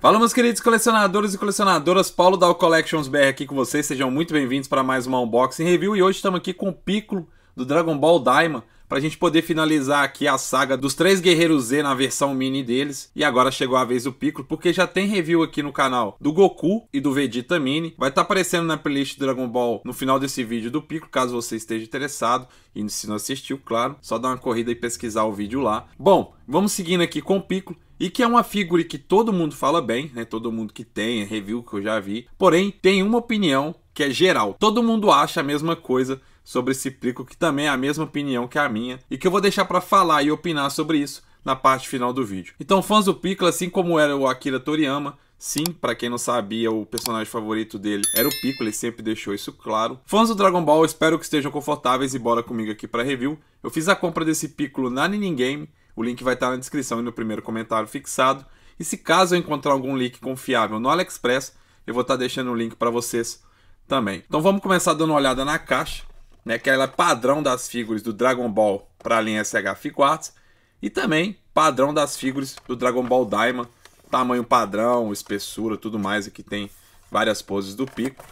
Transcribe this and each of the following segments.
Fala, meus queridos colecionadores e colecionadoras, Paulo da Collections BR aqui com vocês, sejam muito bem-vindos para mais uma unboxing review e hoje estamos aqui com o Piccolo do Dragon Ball Daima para a gente poder finalizar aqui a saga dos 3 Guerreiros Z na versão mini deles. E agora chegou a vez do Piccolo, porque já tem review aqui no canal do Goku e do Vegeta Mini. Vai estar aparecendo na playlist do Dragon Ball no final desse vídeo do Piccolo, caso você esteja interessado. E se não assistiu, claro, só dá uma corrida e pesquisar o vídeo lá. Bom, vamos seguindo aqui com o Piccolo. E que é uma figura que todo mundo fala bem, né? Todo mundo que tem, é review que eu já vi. Porém, tem uma opinião que é geral. Todo mundo acha a mesma coisa sobre esse Piccolo, que também é a mesma opinião que a minha. E que eu vou deixar para falar e opinar sobre isso na parte final do vídeo. Então, fãs do Piccolo, assim como era o Akira Toriyama, sim, para quem não sabia, o personagem favorito dele era o Piccolo, ele sempre deixou isso claro. Fãs do Dragon Ball, espero que estejam confortáveis e bora comigo aqui para review. Eu fiz a compra desse Piccolo na Niningame. O link vai estar na descrição e no primeiro comentário fixado. E se caso eu encontrar algum link confiável no AliExpress, eu vou estar deixando o link para vocês também. Então vamos começar dando uma olhada na caixa, né, que ela é padrão das figuras do Dragon Ball para a linha SH Figuarts. E também padrão das figuras do Dragon Ball Daima. Tamanho padrão, espessura, tudo mais. Aqui tem várias poses do Piccolo.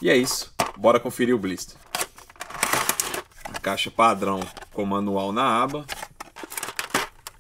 E é isso. Bora conferir o blister. A caixa padrão com manual na aba.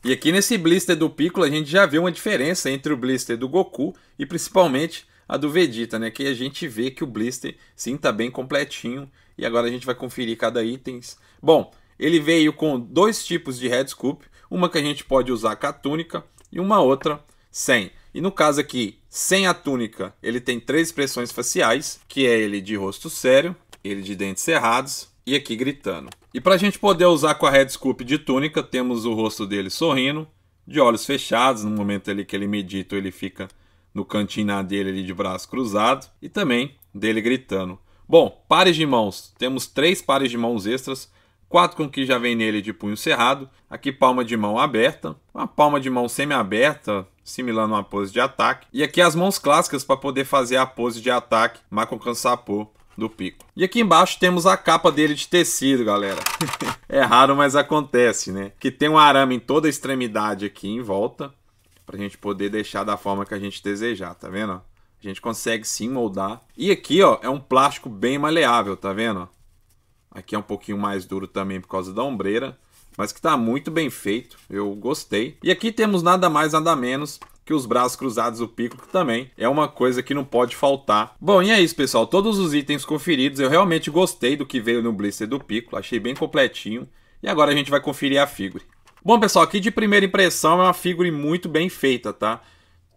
E aqui nesse blister do Piccolo a gente já vê uma diferença entre o blister do Goku e principalmente a do Vegeta, né? Que a gente vê que o blister sim tá bem completinho. E agora a gente vai conferir cada item. Bom, ele veio com 2 tipos de head scoop. Uma que a gente pode usar com a túnica e uma outra sem. E no caso aqui, sem a túnica, ele tem 3 expressões faciais, que é ele de rosto sério, ele de dentes cerrados e aqui gritando. E para a gente poder usar com a head scoop de túnica, temos o rosto dele sorrindo, de olhos fechados, no momento ali que ele medita, ele fica no cantinho dele ali de braço cruzado, e também dele gritando. Bom, pares de mãos, temos 3 pares de mãos extras, 4 com que já vem nele de punho cerrado, aqui palma de mão aberta, uma palma de mão semi-aberta, simulando uma pose de ataque, e aqui as mãos clássicas para poder fazer a pose de ataque, Makokan Sappo do Piccolo. E aqui embaixo temos a capa dele de tecido, galera. É raro, mas acontece, né? Que tem um arame em toda a extremidade aqui em volta, pra gente poder deixar da forma que a gente desejar, tá vendo? A gente consegue sim moldar. E aqui, ó, é um plástico bem maleável, tá vendo? Aqui é um pouquinho mais duro também por causa da ombreira, mas que tá muito bem feito, eu gostei. E aqui temos nada mais, nada menos que os braços cruzados do Piccolo, que também é uma coisa que não pode faltar. Bom, e é isso, pessoal. Todos os itens conferidos, eu realmente gostei do que veio no blister do Piccolo. Achei bem completinho. E agora a gente vai conferir a figure. Bom, pessoal, aqui de primeira impressão é uma figure muito bem feita, tá?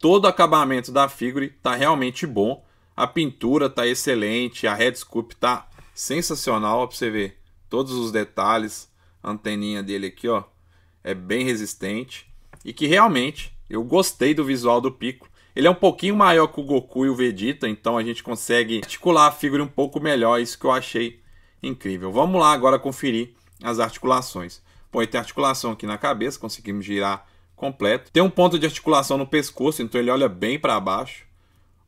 Todo o acabamento da figure tá realmente bom. A pintura tá excelente, a head scoop tá sensacional, ó, pra você ver. Todos os detalhes, a anteninha dele aqui, ó, é bem resistente. E que realmente eu gostei do visual do Piccolo. Ele é um pouquinho maior que o Goku e o Vegeta, então a gente consegue articular a figura um pouco melhor. Isso que eu achei incrível. Vamos lá agora conferir as articulações. Bom, ele tem articulação aqui na cabeça, conseguimos girar completo. Tem um ponto de articulação no pescoço, então ele olha bem para baixo.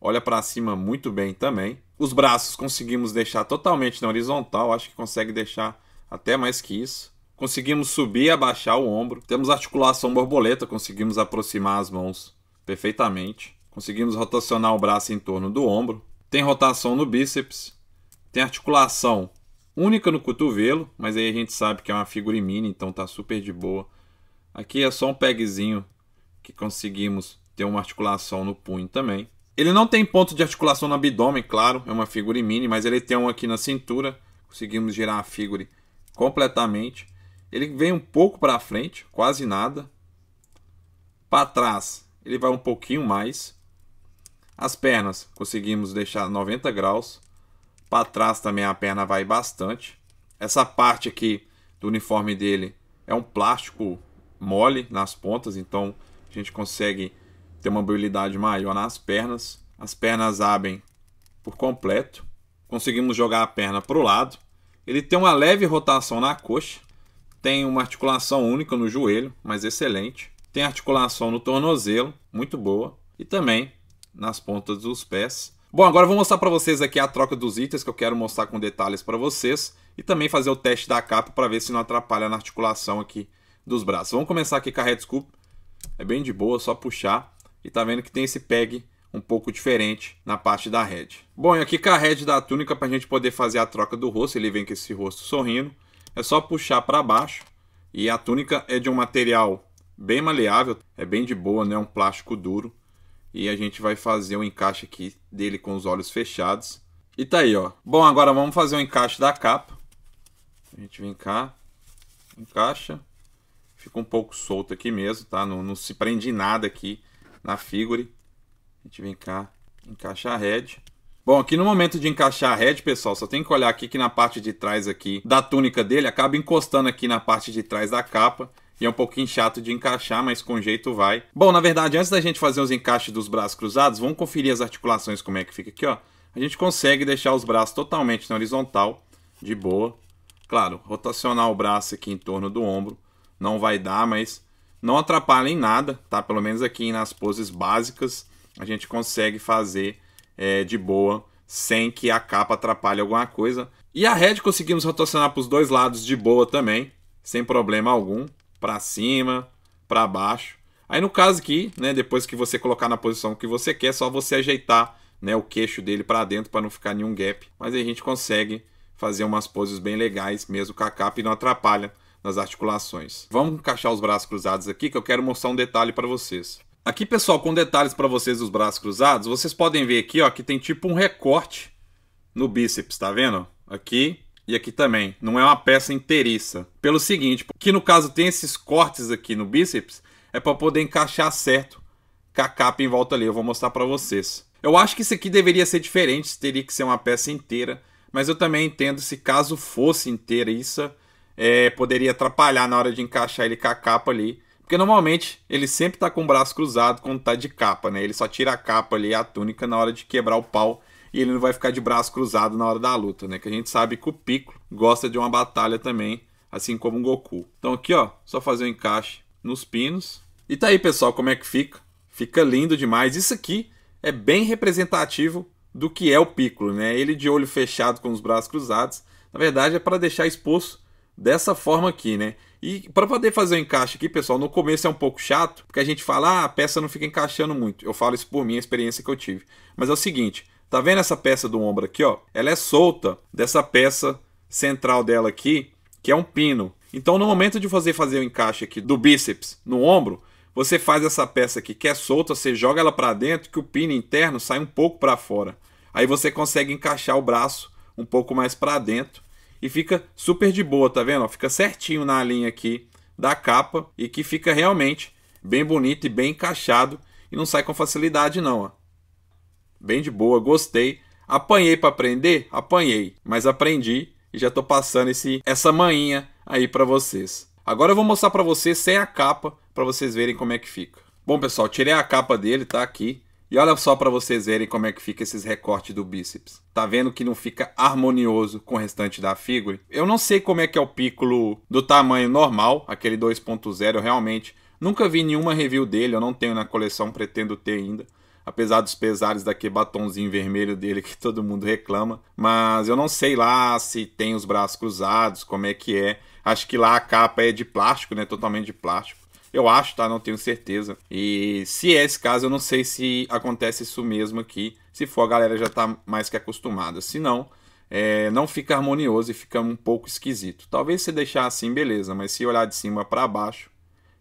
Olha para cima muito bem também. Os braços conseguimos deixar totalmente na horizontal, acho que consegue deixar até mais que isso. Conseguimos subir e abaixar o ombro. Temos articulação borboleta, conseguimos aproximar as mãos perfeitamente. Conseguimos rotacionar o braço em torno do ombro. Tem rotação no bíceps. Tem articulação única no cotovelo, mas aí a gente sabe que é uma figura mini, então tá super de boa. Aqui é só um pegzinho que conseguimos ter uma articulação no punho também. Ele não tem ponto de articulação no abdômen, claro, é uma figura mini, mas ele tem um aqui na cintura. Conseguimos girar a figura completamente. Ele vem um pouco para frente, quase nada. Para trás, ele vai um pouquinho mais. As pernas, conseguimos deixar 90 graus. Para trás também a perna vai bastante. Essa parte aqui do uniforme dele é um plástico mole nas pontas, então a gente consegue ter uma mobilidade maior nas pernas. As pernas abrem por completo. Conseguimos jogar a perna para o lado. Ele tem uma leve rotação na coxa. Tem uma articulação única no joelho, mas excelente. Tem articulação no tornozelo, muito boa. E também nas pontas dos pés. Bom, agora eu vou mostrar para vocês aqui a troca dos itens, que eu quero mostrar com detalhes para vocês. E também fazer o teste da capa para ver se não atrapalha na articulação aqui dos braços. Vamos começar aqui com a head scoop. É bem de boa, só puxar. E tá vendo que tem esse peg um pouco diferente na parte da head. Bom, e aqui com a head da túnica, para a gente poder fazer a troca do rosto, ele vem com esse rosto sorrindo. É só puxar para baixo. E a túnica é de um material bem maleável, é bem de boa, né? Um plástico duro. E a gente vai fazer um encaixe aqui dele com os olhos fechados. E tá aí, ó. Bom, agora vamos fazer o encaixe da capa. A gente vem cá, encaixa. Fica um pouco solto aqui mesmo, tá? Não se prende nada aqui na figure. A gente vem cá, encaixa a head. Bom, aqui no momento de encaixar a head, pessoal, só tem que olhar aqui que na parte de trás aqui da túnica dele acaba encostando aqui na parte de trás da capa. E é um pouquinho chato de encaixar, mas com jeito vai. Bom, na verdade, antes da gente fazer os encaixes dos braços cruzados, vamos conferir as articulações como é que fica aqui, ó. A gente consegue deixar os braços totalmente na horizontal, de boa. Claro, rotacionar o braço aqui em torno do ombro não vai dar, mas não atrapalha em nada, tá? Pelo menos aqui nas poses básicas a gente consegue fazer de boa, sem que a capa atrapalhe alguma coisa. E a head conseguimos rotacionar para os dois lados de boa também, sem problema algum. Para cima, para baixo. Aí no caso aqui, né, depois que você colocar na posição que você quer, é só você ajeitar, né, o queixo dele para dentro para não ficar nenhum gap. Mas aí a gente consegue fazer umas poses bem legais mesmo com a capa e não atrapalha nas articulações. Vamos encaixar os braços cruzados aqui que eu quero mostrar um detalhe para vocês. Aqui, pessoal, com detalhes para vocês dos braços cruzados, vocês podem ver aqui, ó, que tem tipo um recorte no bíceps, tá vendo? Aqui e aqui também. Não é uma peça inteiriça. Pelo seguinte, que no caso tem esses cortes aqui no bíceps, é para poder encaixar certo com a capa em volta ali. Eu vou mostrar para vocês. Eu acho que isso aqui deveria ser diferente, teria que ser uma peça inteira, mas eu também entendo se caso fosse inteira isso, poderia atrapalhar na hora de encaixar ele com a capa ali. Porque normalmente ele sempre tá com o braço cruzado quando tá de capa, né? Ele só tira a capa ali, a túnica, na hora de quebrar o pau. E ele não vai ficar de braço cruzado na hora da luta, né? Que a gente sabe que o Piccolo gosta de uma batalha também, assim como o Goku. Então aqui, ó, só fazer o encaixe nos pinos. E tá aí, pessoal, como é que fica. Fica lindo demais. Isso aqui é bem representativo do que é o Piccolo, né? Ele de olho fechado com os braços cruzados. Na verdade é para deixar exposto dessa forma aqui, né? E para poder fazer o encaixe aqui, pessoal, no começo é um pouco chato, porque a gente fala, a peça não fica encaixando muito. Eu falo isso por minha experiência que eu tive. Mas é o seguinte, tá vendo essa peça do ombro aqui, ó? Ela é solta dessa peça central dela aqui, que é um pino. Então, no momento de fazer o encaixe aqui do bíceps no ombro, você faz essa peça aqui que é solta, você joga ela para dentro, que o pino interno sai um pouco para fora. Aí você consegue encaixar o braço um pouco mais para dentro. E fica super de boa, tá vendo? Fica certinho na linha aqui da capa e que fica realmente bem bonito e bem encaixado e não sai com facilidade não, ó. Bem de boa, gostei. Apanhei para aprender? Apanhei, mas aprendi e já tô passando essa manhinha aí para vocês. Agora eu vou mostrar para vocês sem a capa para vocês verem como é que fica. Bom, pessoal, tirei a capa dele, tá aqui. E olha só para vocês verem como é que fica esses recortes do bíceps. Tá vendo que não fica harmonioso com o restante da figure? Eu não sei como é que é o Piccolo do tamanho normal, aquele 2.0, eu realmente nunca vi nenhuma review dele, eu não tenho na coleção, pretendo ter ainda. Apesar dos pesares daquele batonzinho vermelho dele que todo mundo reclama. Mas eu não sei lá se tem os braços cruzados, como é que é. Acho que lá a capa é de plástico, né? Totalmente de plástico. Eu acho, tá? Não tenho certeza. E se é esse caso, eu não sei se acontece isso mesmo aqui. Se for, a galera já tá mais que acostumada. Se não, não fica harmonioso e fica um pouco esquisito. Talvez se deixar assim, beleza. Mas se olhar de cima para baixo,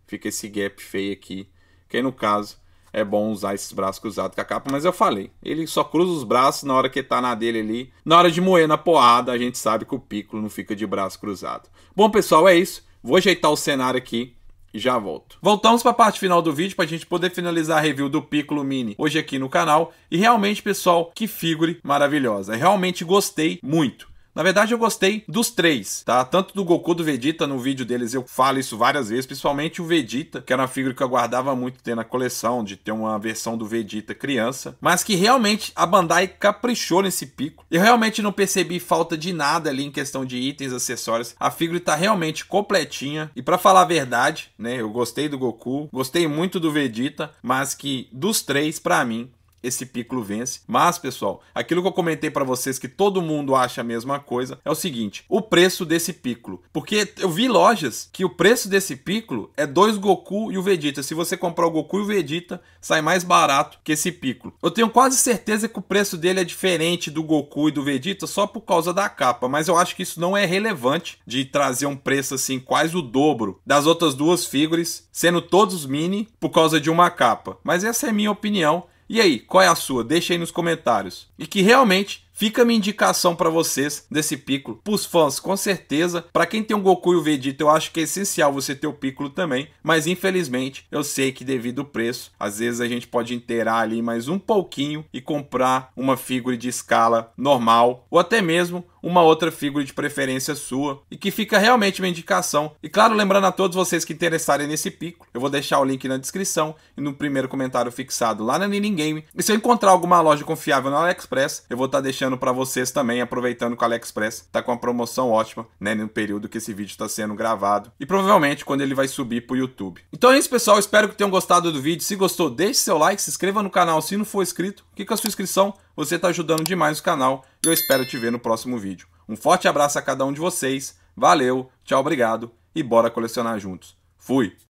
fica esse gap feio aqui. Que aí, no caso, é bom usar esses braços cruzados com a capa. Mas eu falei, ele só cruza os braços na hora que tá na dele ali. Na hora de moer na porrada, a gente sabe que o Piccolo não fica de braço cruzado. Bom, pessoal, é isso. Vou ajeitar o cenário aqui e já volto. Voltamos para a parte final do vídeo para a gente poder finalizar a review do Piccolo Mini hoje aqui no canal. E realmente, pessoal, que figure maravilhosa. Eu realmente gostei muito. Na verdade, eu gostei dos três, tá? Tanto do Goku, do Vegeta, no vídeo deles eu falo isso várias vezes, principalmente o Vegeta, que era uma figura que eu aguardava muito ter na coleção, de ter uma versão do Vegeta criança, mas que realmente a Bandai caprichou nesse Piccolo. Eu realmente não percebi falta de nada ali em questão de itens, acessórios. A figura tá realmente completinha, e pra falar a verdade, né, eu gostei do Goku, gostei muito do Vegeta, mas que dos três, pra mim, esse Piccolo vence. Mas, pessoal, aquilo que eu comentei pra vocês que todo mundo acha a mesma coisa é o seguinte, o preço desse Piccolo. Porque eu vi lojas que o preço desse Piccolo é 2 Goku e o Vegeta. Se você comprar o Goku e o Vegeta, sai mais barato que esse Piccolo. Eu tenho quase certeza que o preço dele é diferente do Goku e do Vegeta só por causa da capa, mas eu acho que isso não é relevante de trazer um preço assim quase o dobro das outras duas figuras, sendo todos mini por causa de uma capa. Mas essa é a minha opinião. E aí, qual é a sua? Deixa aí nos comentários. E que realmente fica a minha indicação para vocês desse Piccolo. Para os fãs, com certeza. Para quem tem o Goku e o Vegeta, eu acho que é essencial você ter o Piccolo também. Mas infelizmente, eu sei que devido ao preço, às vezes a gente pode inteirar ali mais um pouquinho e comprar uma figura de escala normal. Ou até mesmo uma outra figura de preferência sua. E que fica realmente uma indicação. E claro, lembrando a todos vocês que interessarem nesse Piccolo, eu vou deixar o link na descrição e no primeiro comentário fixado lá na Ninin Game. E se eu encontrar alguma loja confiável no AliExpress, eu vou estar deixando para vocês também, aproveitando que o AliExpress tá com uma promoção ótima, né, no período que esse vídeo está sendo gravado. E provavelmente quando ele vai subir pro YouTube. Então é isso, pessoal. Espero que tenham gostado do vídeo. Se gostou, deixe seu like, se inscreva no canal se não for inscrito. Que com a sua inscrição você está ajudando demais o canal. E eu espero te ver no próximo vídeo. Um forte abraço a cada um de vocês. Valeu, tchau, obrigado e bora colecionar juntos. Fui!